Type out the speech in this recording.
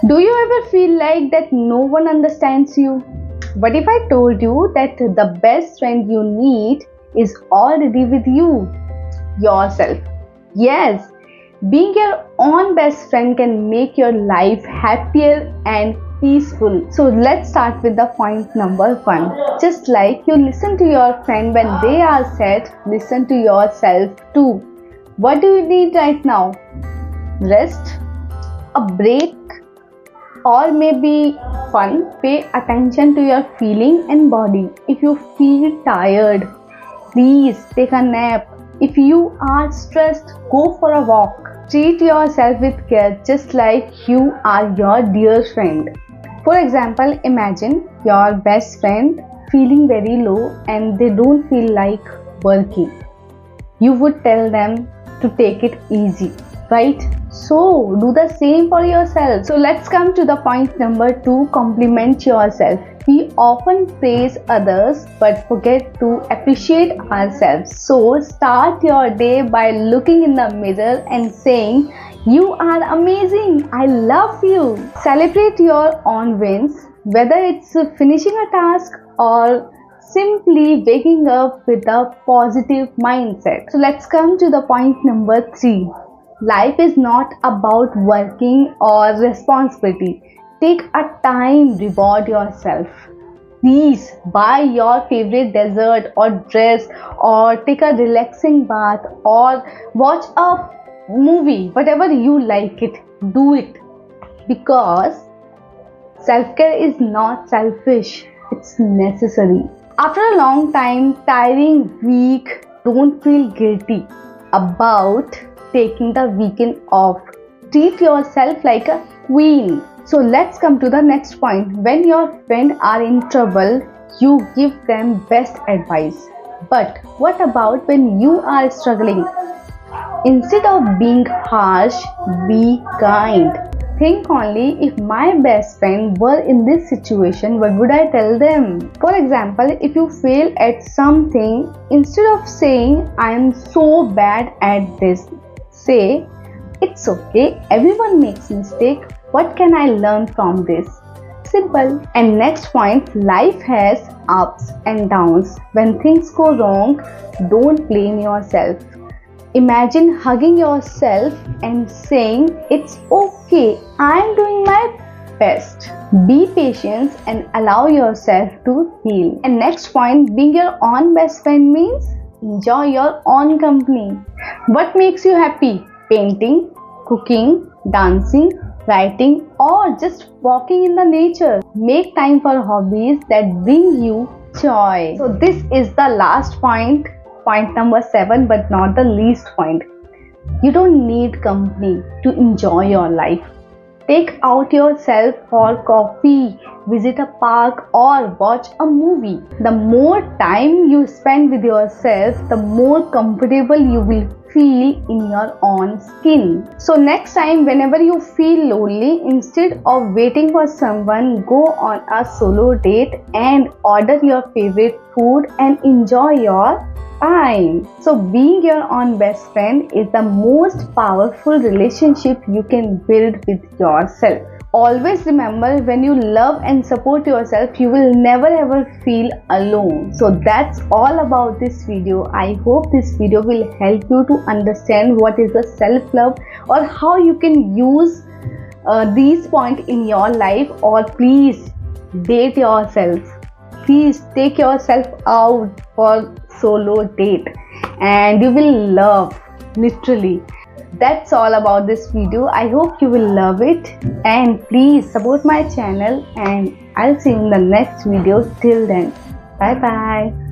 Do you ever feel like that no one understands you? What if I told you that the best friend you need is already with you, yourself? Yes, being your own best friend can make your life happier and peaceful. So let's start with the point number 1. Just like you listen to your friend when they are sad, listen to yourself too. What do you need right now? Rest? A break? Or maybe fun? Pay attention to your feeling and body. If you feel tired, please take a nap. If you are stressed, go for a walk. Treat yourself with care, just like you are your dear friend. For example, imagine your best friend feeling very low and they don't feel like working. You would tell them to take it easy, right? So do the same for yourself. So let's come to the point number 2, compliment yourself. We often praise others but forget to appreciate ourselves. So start your day by looking in the mirror and saying, "You are amazing, I love you." Celebrate your own wins, whether it's finishing a task or simply waking up with a positive mindset. So let's come to the point number 3. Life is not about working or responsibility. Take a time, reward yourself. Please buy your favorite dessert or dress, or take a relaxing bath, or watch a movie. Whatever you like it, do it. Because self-care is not selfish, it's necessary. After a long time, tiring week, don't feel guilty about taking the weekend off. Treat yourself like a queen. So let's come to the next point. When your friends are in trouble, you give them best advice. But what about when you are struggling? Instead of being harsh, be kind. Think only, if my best friend were in this situation, what would I tell them? For example, if you fail at something, instead of saying, "I am so bad at this," say, "It's okay, everyone makes mistakes. What can I learn from this?" Simple. And next point, life has ups and downs. When things go wrong, don't blame yourself. Imagine hugging yourself and saying, "It's okay, I'm doing my best." Be patient and allow yourself to heal. And next point, being your own best friend means enjoy your own company. What makes you happy? Painting, cooking, dancing, writing, or just walking in the nature. Make time for hobbies that bring you joy. So this is the last point number 7, but not the least point. You don't need company to enjoy your life. Take out yourself for coffee, visit a park, or watch a movie. The more time you spend with yourself, the more comfortable you will feel in your own skin. So next time, whenever you feel lonely, instead of waiting for someone, go on a solo date and order your favorite food and enjoy your time. So being your own best friend is the most powerful relationship you can build with yourself. Always remember, when you love and support yourself, you will never ever feel alone. So that's all about this video. I hope this video will help you to understand what is the self-love, or how you can use these points in your life. Or please date yourself. Please take yourself out for solo date and you will love, literally. That's all about this video. I hope you will love it, and please support my channel, and I'll see you in the next video. Till then, bye bye.